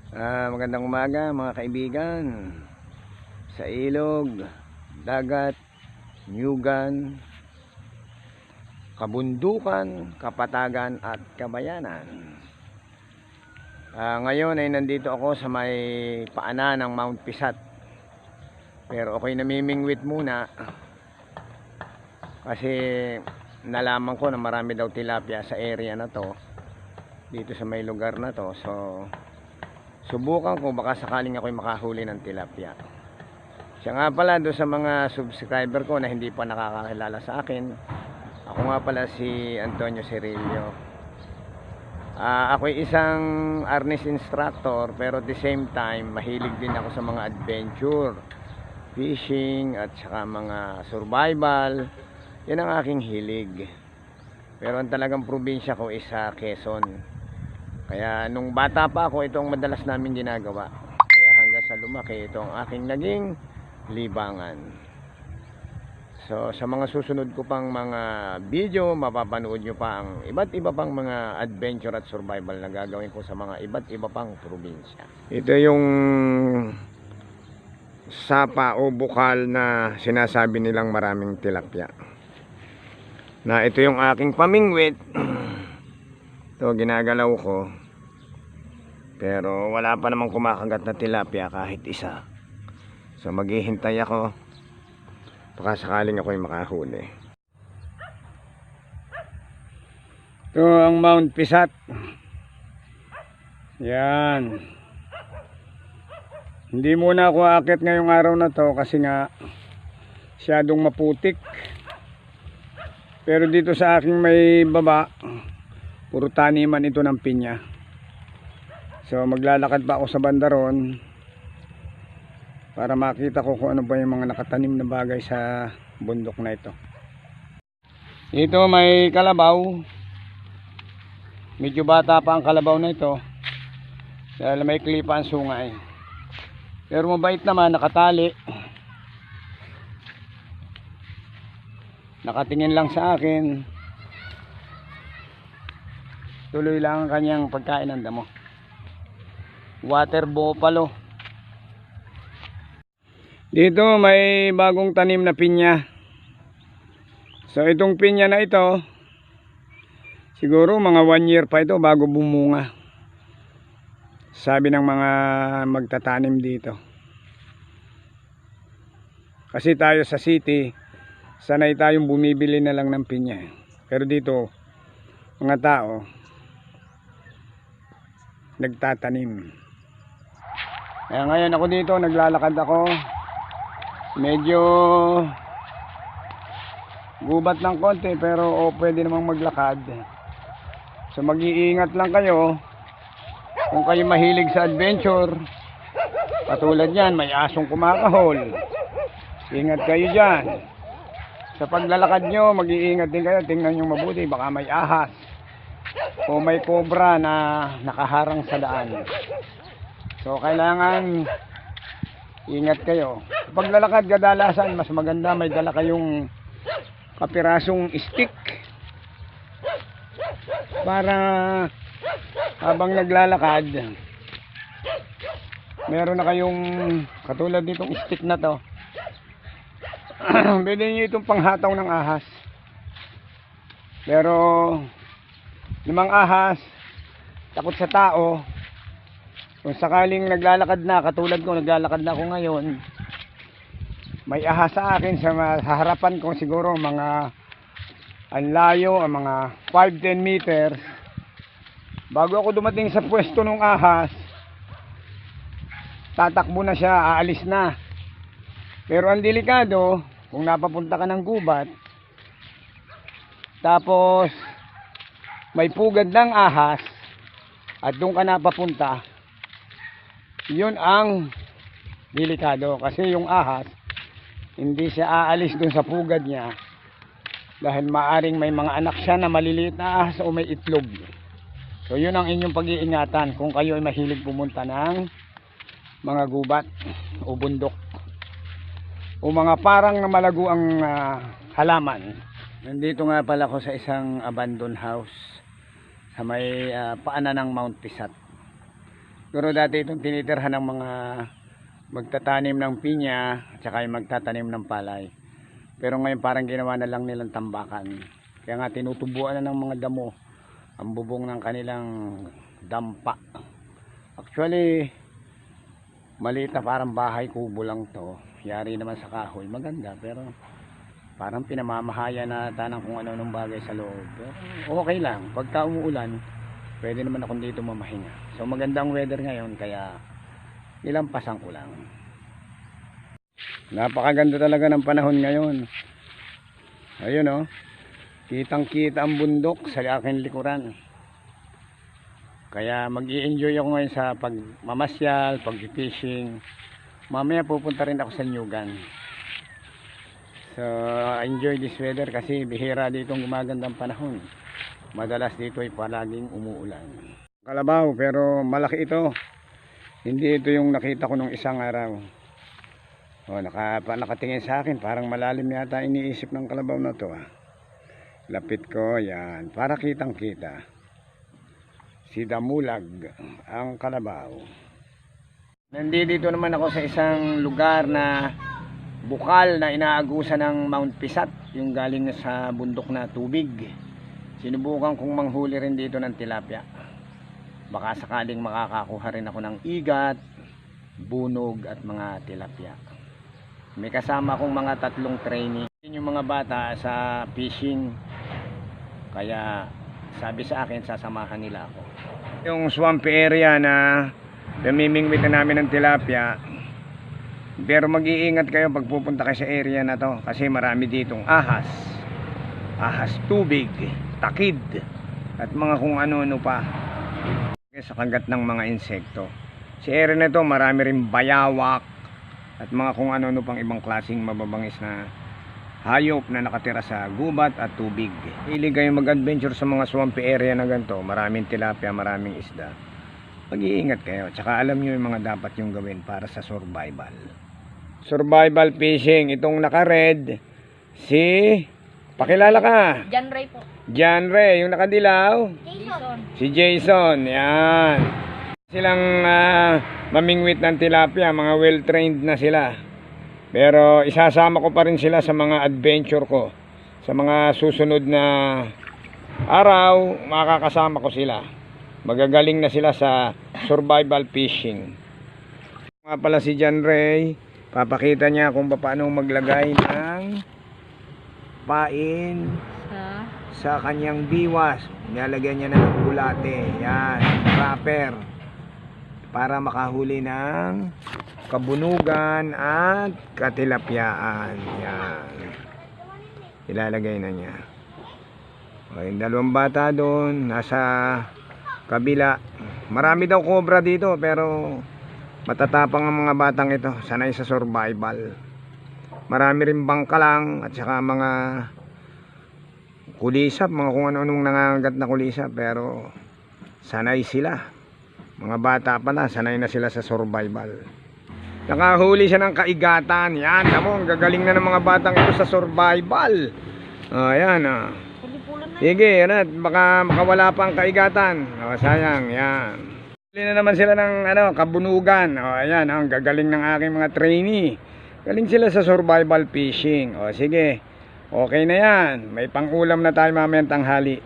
Magandang umaga mga kaibigan sa ilog, dagat, nyugan, kabundukan, kapatagan at kabayanan. Ngayon ay nandito ako sa may paanan ng Mount Pisat. Pero ako'y namimingwit muna kasi nalaman ko na marami daw tilapia sa area na to, dito sa may lugar na to. So subukan ko, baka sakaling ako'y makahuli ng tilapia. Siya nga pala, doon sa mga subscriber ko na hindi pa nakakakilala sa akin, ako nga pala si Antonio Cirillo. Ako'y isang arnis instructor, pero at the same time mahilig din ako sa mga adventure, fishing at saka mga survival. Yan ang aking hilig. Pero ang talagang probinsya ko is sa Quezon. Kaya nung bata pa ako, ito ang madalas namin ginagawa. Kaya hanggang sa lumaki, ito ang aking naging libangan. So sa mga susunod ko pang mga video, mapapanood nyo pa ang iba't iba pang mga adventure at survival na gagawin ko sa mga iba't iba pang probinsya. Ito yung sapa o bukal na sinasabi nilang maraming tilapia. Na ito yung aking pamingwit. Ito, ginagalaw ko. Pero wala pa namang kumakagat na tilapia kahit isa. So maghihintay ako. Baka sakaling ako'y makahuli. Ito ang Mount Pisat. Yan. Hindi muna ako aakyat ngayong araw na to kasi nga masyadong maputik. Pero dito sa aking may baba, puro taniman ito ng pinya. So maglalakad pa ako sa banda ron para makita ko kung ano ba yung mga nakatanim na bagay sa bundok na ito. Dito may kalabaw. Medyo bata pa ang kalabaw na ito dahil may klipa ang sungay. Pero mabait naman, nakatali. Nakatingin lang sa akin. Tuloy lang ang kanyang pagkain ng damo. Water buffalo. Dito may bagong tanim na pinya. So itong pinya na ito, siguro mga 1 year pa ito bago bumunga, sabi ng mga magtatanim dito. Kasi tayo sa city, sanay tayong bumibili na lang ng pinya. Pero dito, mga tao nagtatanim. Kaya ngayon ako dito, naglalakad ako. Medyo gubat ng konti, pero pwede namang maglakad. So mag-iingat lang kayo kung kayo mahilig sa adventure. Katulad yan, may asong kumakahol. Ingat kayo dyan. Sa paglalakad nyo, mag-iingat din kayo. Tingnan nyo mabuti, baka may ahas o may cobra na nakaharang sa daan. So kailangan ingat kayo. Sa paglalakad, kadalasan mas maganda may dala kayong kapirasong stick para habang naglalakad meron na kayong katulad nitong stick na to. Pwede nyo itong panghataw ng ahas. Pero limang ahas takot sa tao. Kung sakaling naglalakad na, katulad ko, naglalakad na ako ngayon, may ahas sa akin sa harapan ko, siguro mga ang layo, ang mga 5-10 meters. Bago ako dumating sa pwesto ng ahas, tatakbo na siya, aalis na. Pero ang delikado, kung napapunta ka ng gubat, tapos may pugad ng ahas at doon ka napapunta, yun ang delikado. Kasi yung ahas, hindi siya aalis doon sa pugad niya dahil maaring may mga anak siya na maliliit na ahas o may itlog. So yun ang inyong pag-iingatan kung kayo ay mahilig pumunta ng mga gubat o bundok o mga parang na malago ang halaman. Nandito nga pala ako sa isang abandoned house sa may paanan ng Mount Pisat. Pero dati itong tinitirhan ng mga magtatanim ng pinya at saka yung magtatanim ng palay. Pero ngayon parang ginawa na lang nilang tambakan. Kaya nga tinutubuan na ng mga damo ang bubong ng kanilang dampa. Actually, maliit na parang bahay kubo lang to. Yari naman sa kahoy, maganda pero parang pinamamahaya na tanang kung ano nung bagay sa loob. Pero okay lang, pagka umuulan, pwede naman akong dito mamahinga. So magandang weather ngayon kaya nilampasan ko lang. Napakaganda talaga ng panahon ngayon. Ayun oh. Kitang kita ang bundok sa aking likuran. Kaya mag-i-enjoy ako ngayon sa pagmamasyal, pag-fishing. Mamaya pupunta rin ako sa Nyugan. So enjoy this weather kasi bihira ditong gumagandang panahon. Madalas dito ay palaging umuulan. Kalabaw pero malaki ito. Hindi ito yung nakita ko nung isang araw. O, nakatingin sa akin. Parang malalim yata iniisip ng kalabaw na to. Lapit ko. Yan. Para kitang kita. Si Damulag ang kalabaw. Nandito naman ako sa isang lugar na bukal na inaagusan ng Mount Pisat. Yung galing na sa bundok na tubig. Sinubukan kong manghuli rin dito ng tilapia. Baka sakaling makakakuha rin ako ng igat, bunog at mga tilapia. May kasama akong mga 3 trainee. Yung mga bata sa fishing. Kaya sabi sa akin sasamahan nila ako. Yung swampy area na namimingwit na namin ng tilapia. Pero mag-iingat kayo pag pupunta kayo sa area na to. Kasi marami ditong ahas. Ahas tubig, takid, at mga kung ano-ano pa. Sa kagat ng mga insekto. Si area na ito marami rin bayawak at mga kung ano pang ibang klaseng mababangis na hayop na nakatira sa gubat at tubig. Hilig kayo mag-adventure sa mga swampy area na ganito. Maraming tilapia, maraming isda. Mag-iingat kayo. Tsaka alam nyo yung mga dapat yung gawin para sa survival. Survival fishing. Itong naka-red si... Pakilala ka. John Ray po. John Ray, yung nakadilaw. Jason. Si Jason, yan. Silang mamingwit ng tilapia, mga well-trained na sila. Pero isasama ko pa rin sila sa mga adventure ko. Sa mga susunod na araw, makakasama ko sila. Magagaling na sila sa survival fishing. Nga pala si John Ray, papakita niya kung paano maglagay ng pain sa kanyang biwas. Nilalagyan niya na ng bulate. Yan, wrapper. Para makahuli ng kabunugan at katilapyaan. Yan. Ilalagay na niya. O, yung 2 bata doon, nasa kabila. Marami daw cobra dito, pero matatapang ang mga batang ito. Sanay sa survival. Marami rin bangkalang at saka mga kulisap, mga kung ano-anong nangangagat na kulisap, pero sanay sila. Mga bata pa na, sanay na sila sa survival. Nakahuli siya ng kaigatan. Yan, tamo, ang gagaling na ng mga batang ito sa survival. Ayan, sige, yan, baka makawala pa ang kaigatan. Sayang, yan. Huli na naman sila ng kabunugan. Ayan, ang gagaling ng aking mga trainee. Galing sila sa survival fishing. Sige. Okay na yan. May pang-ulam na tayo mamayang tanghali.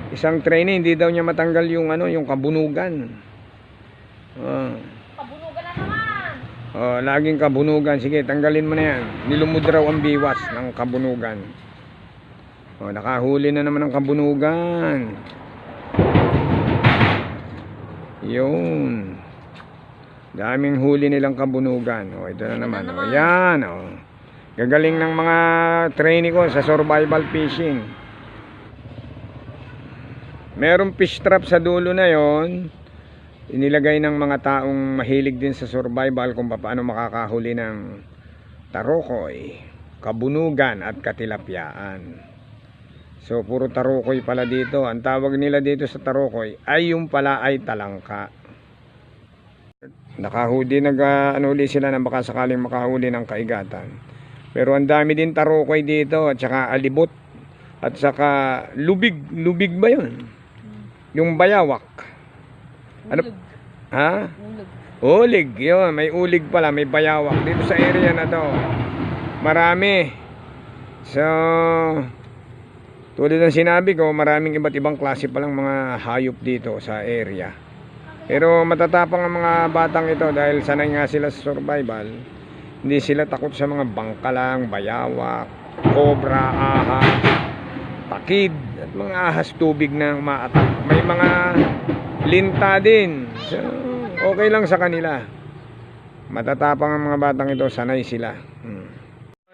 Isang trainee, hindi daw niya matanggal yung yung kabunugan. Kabunugan na naman. Laging kabunugan. Sige, tanggalin mo na yan. Nilumod raw ang biwas ng kabunugan. Nakahuli na naman ang kabunugan. Yun. Daming huli nilang kabunugan. Ito na naman. Yan. Gagaling ng mga trainee ko sa survival fishing. Merong fish trap sa dulo na yon. Inilagay ng mga taong mahilig din sa survival kung paano makakahuli ng tarokoy, kabunugan at katilapyaan. So puro tarokoy pala dito. Ang tawag nila dito sa tarokoy ay yung pala ay talangka. Nakahuli sila na baka sakaling makahuli ng kaigatan. Pero ang dami din tarokoy dito at saka alibot at saka lubig ba yun? Yung bayawak. Ano? Ulig. Ha? Ulig. Ulig, yun. May ulig pala, may bayawak. Dito sa area na to, marami. So, tulad ng sinabi ko, maraming iba't ibang klase palang mga hayop dito sa area. Pero matatapang ang mga batang ito dahil sanay nga sila sa survival. Hindi sila takot sa mga bangkalang, bayawak, cobra, ahas, takid, at mga ahas tubig na umaatak. May mga linta din. So, okay lang sa kanila. Matatapang ang mga batang ito, sanay sila.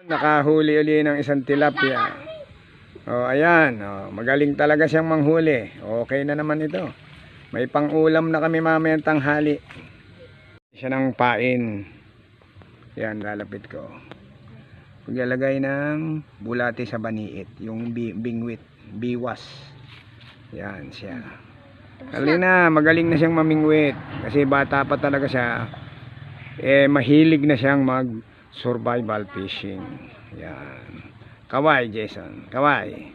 Nakahuli uli ng isang tilapia. Ayan, magaling talaga siyang manghuli. Okay na naman ito. May pang-ulam na kami mamayang tanghali. Siya ng pain. Yan, lalapit ko. Paglalagay ng bulate sa baniit, yung bingwit, biwas. Yan siya. Halina, magaling na siyang mamingwit. Kasi bata pa talaga siya. Mahilig na siyang mag-survival fishing. Yan. Kaway, Jason. Kaway.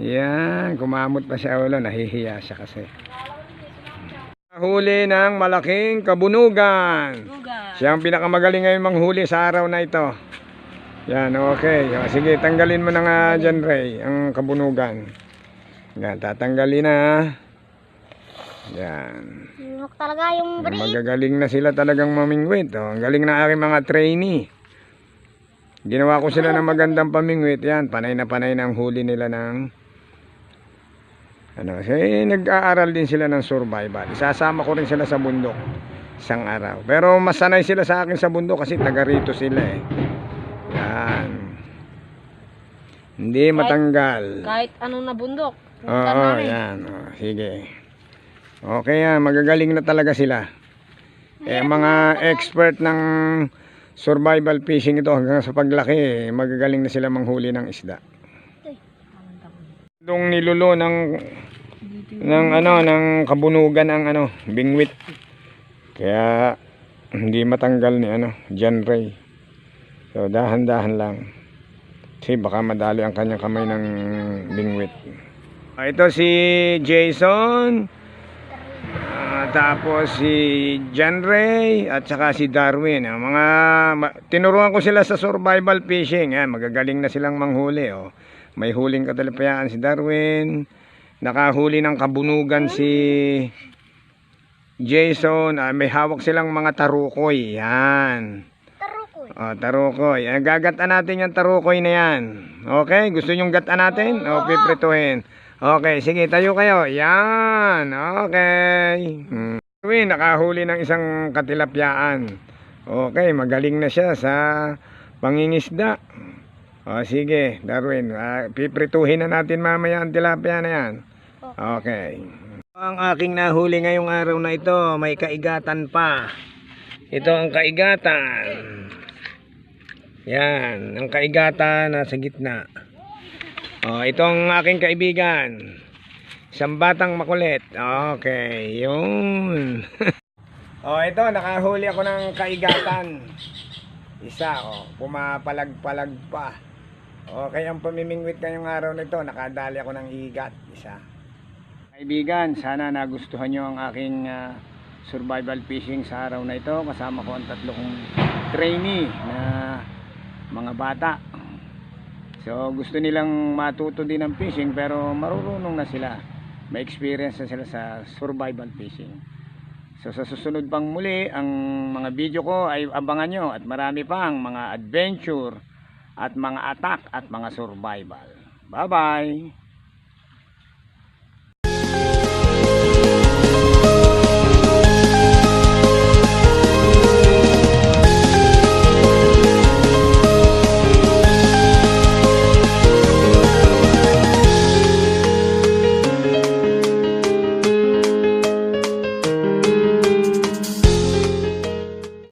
Yan, kumamot pa siya ulo. Nahihiya siya kasi. Huli ng malaking kabunugan. Siya ang pinakamagaling ngayon manghuli sa araw na ito. Yan, okay. Sige, tanggalin mo na nga dyan, Ray, ang kabunugan. Yan, tatanggalin na. Yan. Lunok talaga yung bari. Magagaling na sila talagang mamingwit. Ang galing na aking mga trainee. Ginawa ko sila ng magandang pamingwit. Yan, panay na ang huli nila ng nag-aaral din sila ng survival. Isasama ko rin sila sa bundok isang araw. Pero masanay sila sa akin sa bundok kasi taga rito sila eh. Yan. Hindi matanggal. Kahit anong nabundok. Oo, yan. Sige. Okay yan, magagaling na talaga sila. Mga expert ng survival fishing ito hanggang sa paglaki, magagaling na sila manghuli ng isda. Dong nilulo ng kabunugan ang bingwit. Kaya hindi matanggal ni John Ray. So dahan-dahan lang. Kasi baka madali ang kanyang kamay ng bingwit. Ito si Jason. Tapos si John Ray at saka si Darwin. Tinuruan ko sila sa survival fishing. Magagaling na silang manghuli. May huling katalapayaan si Darwin. Nakahuli ng kabunugan si Jason. May hawak silang mga tarukoy. Yan. Tarukoy. Tarukoy. Gagatan natin yung tarukoy na yan. Okay? Gusto nyong gatan natin? Piprituhin. Okay. Sige, tayo kayo. Yan. Okay. Darwin, nakahuli ng isang katilapyaan. Okay. Magaling na siya sa pangingisda. Sige, Darwin, piprituhin na natin mamaya ang tilapia na yan. Okay. Ang aking nahuli ngayong araw na ito, may kaigatan pa. Ito ang kaigatan. Yan, ang kaigatan nasa gitna. Ito ang aking kaibigan. Isang batang makulit. Okay, yun. Ito, nakahuli ako ng kaigatan. Isa, pumapalag-palag pa. Okay, ang pamimingwit ngayong araw nito, nakadali ako ng higat, isa. Kaibigan, sana nagustuhan nyo ang aking survival fishing sa araw na ito. Kasama ko ang 3 kong trainee na mga bata. So, gusto nilang matuto din ng fishing pero marunong na sila. May experience na sila sa survival fishing. So, sa susunod pang muli, ang mga video ko ay abangan nyo at marami pang mga adventure at mga attack at mga survival. Bye-bye!